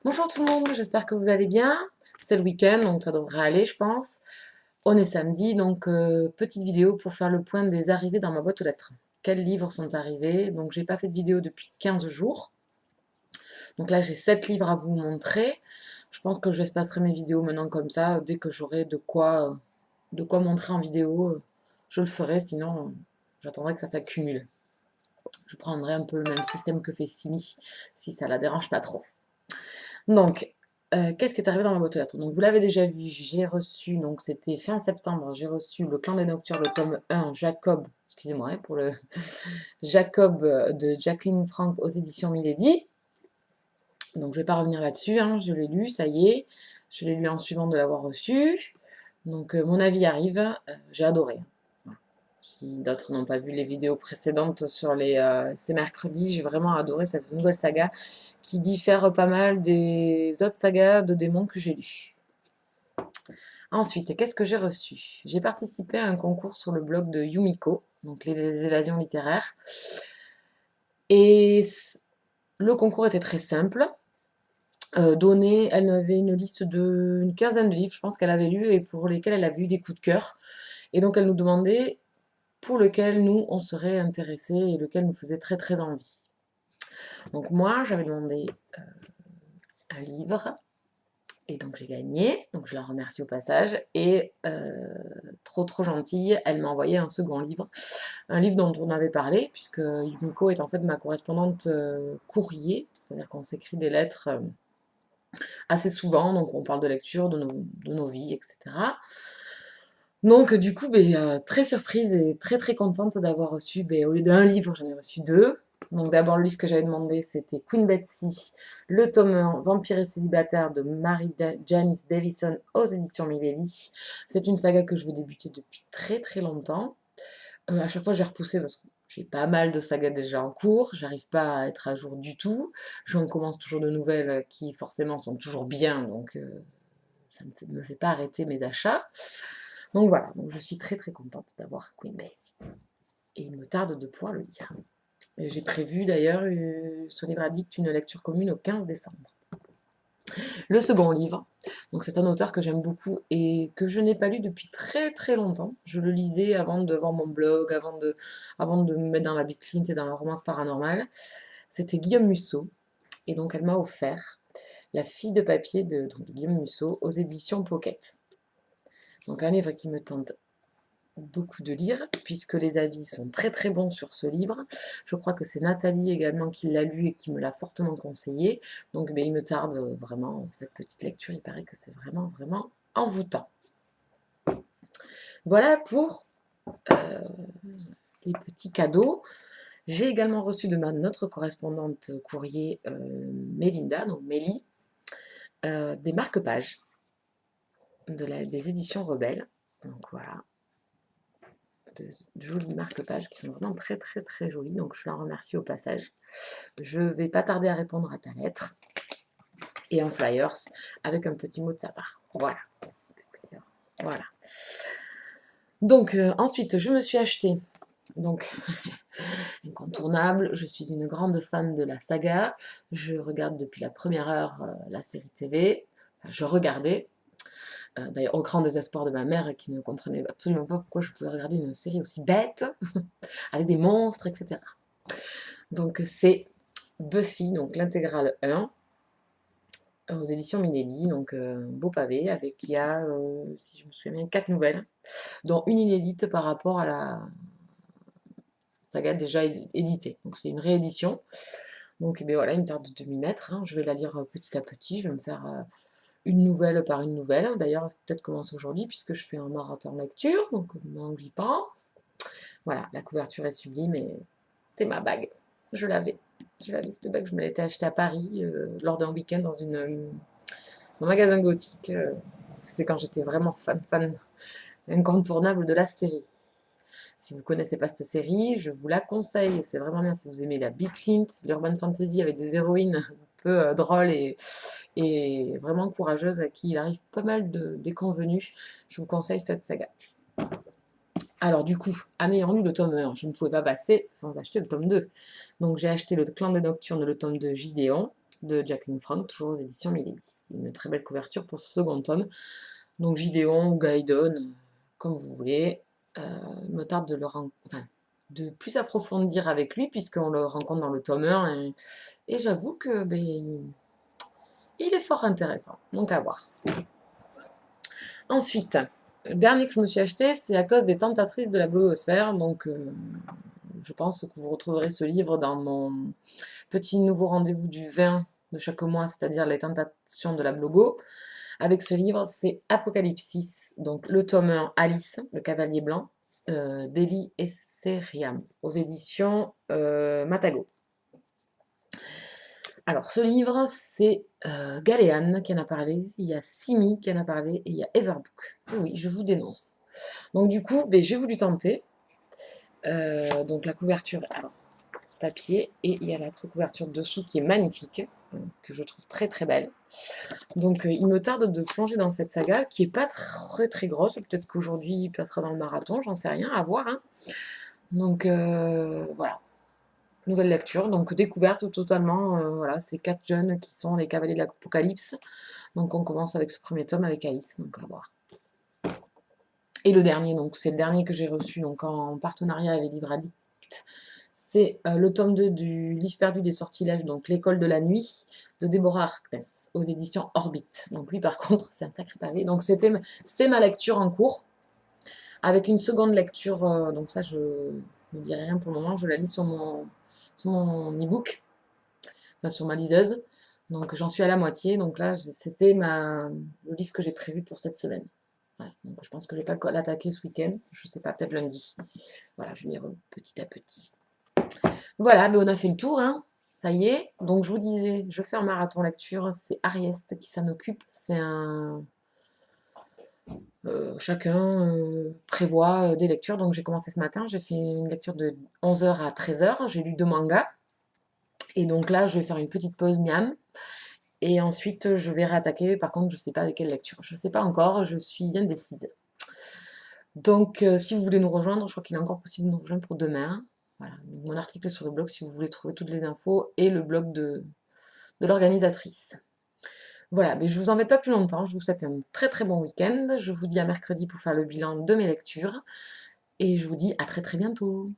Bonjour tout le monde, j'espère que vous allez bien. C'est le week-end, donc ça devrait aller, je pense. On est samedi, donc petite vidéo pour faire le point des arrivées dans ma boîte aux lettres. Quels livres sont arrivés? Donc j'ai pas fait de vidéo depuis 15 jours. Donc là j'ai 7 livres à vous montrer. Je pense que je espacerai mes vidéos maintenant comme ça. Dès que j'aurai de quoi montrer en vidéo, je le ferai. Sinon, j'attendrai que ça s'accumule. Je prendrai un peu le même système que fait Simi, si ça la dérange pas trop. Donc, qu'est-ce qui est arrivé dans ma boîte aux lettres? Donc, vous l'avez déjà vu, j'ai reçu, donc c'était fin septembre, j'ai reçu Le Clan des Nocturnes, le tome 1, Jacob, excusez-moi pour le Jacob de Jacqueline Frank aux éditions Milady. Donc, je ne vais pas revenir là-dessus, hein, je l'ai lu, ça y est. Je l'ai lu en suivant de l'avoir reçu. Donc, mon avis arrive, j'ai adoré. Voilà. Si d'autres n'ont pas vu les vidéos précédentes sur ces mercredis, j'ai vraiment adoré cette nouvelle saga qui diffère pas mal des autres sagas de démons que j'ai lues. Ensuite, qu'est-ce que j'ai reçu? J'ai participé à un concours sur le blog de Yumiko, donc les évasions littéraires. Et le concours était très simple. Elle avait une liste d'une quinzaine de livres, je pense qu'elle avait lu et pour lesquels elle avait eu des coups de cœur. Et donc elle nous demandait pour lequel nous on serait intéressés et lequel nous faisait très très envie. Donc moi j'avais demandé un livre. Et donc j'ai gagné, donc je la remercie au passage. Et trop trop gentille, elle m'a envoyé un second livre, un livre dont on avait parlé, puisque Yumiko est en fait ma correspondante courrier, c'est-à-dire qu'on s'écrit des lettres assez souvent, donc on parle de lecture, de nos vies, etc. Donc du coup, très surprise et très très contente d'avoir reçu, au lieu d'un livre, j'en ai reçu deux. Donc d'abord le livre que j'avais demandé, c'était Queen Betsy, le tome 1, Vampire et célibataire de Mary Janice Davison aux éditions Milady. C'est une saga que je veux débuter depuis très très longtemps. À chaque fois j'ai repoussé parce que j'ai pas mal de sagas déjà en cours, j'arrive pas à être à jour du tout. J'en commence toujours de nouvelles qui forcément sont toujours bien, donc ça ne me fait pas arrêter mes achats. Donc voilà, donc je suis très très contente d'avoir Queen Betsy. Et il me tarde de pouvoir le lire. J'ai prévu d'ailleurs sur Livre Addict une lecture commune au 15 décembre. Le second livre, donc c'est un auteur que j'aime beaucoup et que je n'ai pas lu depuis très très longtemps. Je le lisais avant de voir mon blog, avant de me mettre dans la Bitlint et dans la romance paranormale. C'était Guillaume Musso et donc elle m'a offert La fille de papier de Guillaume Musso aux éditions Pocket. Donc un livre qui me tente beaucoup de lire, puisque les avis sont très très bons sur ce livre. Je crois que c'est Nathalie également qui l'a lu et qui me l'a fortement conseillé. Donc il me tarde vraiment cette petite lecture, il paraît que c'est vraiment vraiment envoûtant. Voilà pour les petits cadeaux. J'ai également reçu de notre correspondante courrier Mélinda, donc Mélie, des marque-pages des éditions Rebelles. Donc voilà, de jolies marque-pages qui sont vraiment très très très jolies, donc je la remercie au passage. Je vais pas tarder à répondre à ta lettre et un flyers avec un petit mot de sa part. Voilà. Voilà. Donc ensuite, je me suis acheté donc incontournable. Je suis une grande fan de la saga. Je regarde depuis la première heure la série TV. Enfin, je regardais. D'ailleurs, au grand désespoir de ma mère qui ne comprenait absolument pas pourquoi je pouvais regarder une série aussi bête, avec des monstres, etc. Donc c'est Buffy, donc l'intégrale 1, aux éditions Milady, donc un beau pavé, avec il y a, si je me souviens bien, 4 nouvelles, dont une inédite par rapport à la saga déjà éditée. Donc c'est une réédition. Donc voilà, il me tarde de m'y mettre, hein. Je vais la lire petit à petit, je vais me faire une nouvelle par une nouvelle. D'ailleurs, peut-être commencer aujourd'hui, puisque je fais un marathon lecture, donc maintenant que j'y pense. Voilà, la couverture est sublime et c'est ma bague. Je l'avais. Je l'avais, cette bague, je me l'étais achetée à Paris lors d'un week-end dans un magasin gothique. C'était quand j'étais vraiment fan incontournable de la série. Si vous ne connaissez pas cette série, je vous la conseille. C'est vraiment bien si vous aimez la Bitlint, l'urban fantasy avec des héroïnes un peu drôles et vraiment courageuses à qui il arrive pas mal de déconvenues. Je vous conseille cette saga. Alors du coup, en ayant lu le tome 1, je ne pouvais pas passer sans acheter le tome 2. Donc j'ai acheté le Clan des Nocturnes, le tome 2 Gideon. de Jacqueline Frank, toujours aux éditions Milady. Une très belle couverture pour ce second tome. Donc Gideon ou Gaïdon, comme vous voulez. Il me tarde de enfin, de plus approfondir avec lui, puisqu'on le rencontre dans le tome 1, et j'avoue que il est fort intéressant, donc à voir. Ensuite, le dernier que je me suis acheté, c'est À cause des tentatrices de la blogosphère, donc je pense que vous retrouverez ce livre dans mon petit nouveau rendez-vous du 20 de chaque mois, c'est-à-dire les tentations de la blogo. Avec ce livre, c'est Apocalypsis, donc le tome 1, Alice, le cavalier blanc, d'Eli Esseriam, aux éditions Matago. Alors, ce livre, c'est Galéane qui en a parlé, il y a Simi qui en a parlé, et il y a Everbook. Et oui, je vous dénonce. Donc, du coup, j'ai voulu tenter. Donc, la couverture, alors, papier, et il y a la couverture dessous qui est magnifique, que je trouve très très belle. Donc, il me tarde de plonger dans cette saga qui n'est pas très très grosse. Peut-être qu'aujourd'hui, il passera dans le marathon, j'en sais rien, à voir. Hein. Donc, voilà. Nouvelle lecture, donc découverte totalement. Voilà, c'est 4 jeunes qui sont les cavaliers de l'Apocalypse. Donc, on commence avec ce premier tome avec Alice, donc à voir. Et le dernier, donc c'est le dernier que j'ai reçu donc en partenariat avec Livre Addict. C'est le tome 2 du livre perdu des sortilèges, donc L'école de la nuit, de Déborah Harkness, aux éditions Orbit. Donc lui, par contre, c'est un sacré pavé. Donc c'est ma lecture en cours, avec une seconde lecture. Donc ça, je ne dis rien pour le moment. Je la lis sur mon e-book, enfin sur ma liseuse. Donc j'en suis à la moitié. Donc là, c'était le livre que j'ai prévu pour cette semaine. Voilà. Donc je pense que je ne vais pas l'attaquer ce week-end. Je ne sais pas, peut-être lundi. Voilà, je vais lire petit à petit. Voilà, mais on a fait le tour, hein. Ça y est. Donc je vous disais, je fais un marathon lecture. C'est Arieste qui s'en occupe. C'est un... chacun prévoit des lectures. Donc j'ai commencé ce matin. J'ai fait une lecture de 11h à 13h. J'ai lu 2 mangas. Et donc là, je vais faire une petite pause miam. Et ensuite, je vais réattaquer. Par contre, je ne sais pas avec quelle lecture. Je ne sais pas encore. Je suis indécise. Donc, si vous voulez nous rejoindre, je crois qu'il est encore possible de nous rejoindre pour demain. Voilà, mon article sur le blog si vous voulez trouver toutes les infos et le blog de l'organisatrice. Voilà, mais je ne vous embête pas plus longtemps. Je vous souhaite un très très bon week-end. Je vous dis à mercredi pour faire le bilan de mes lectures. Et je vous dis à très très bientôt.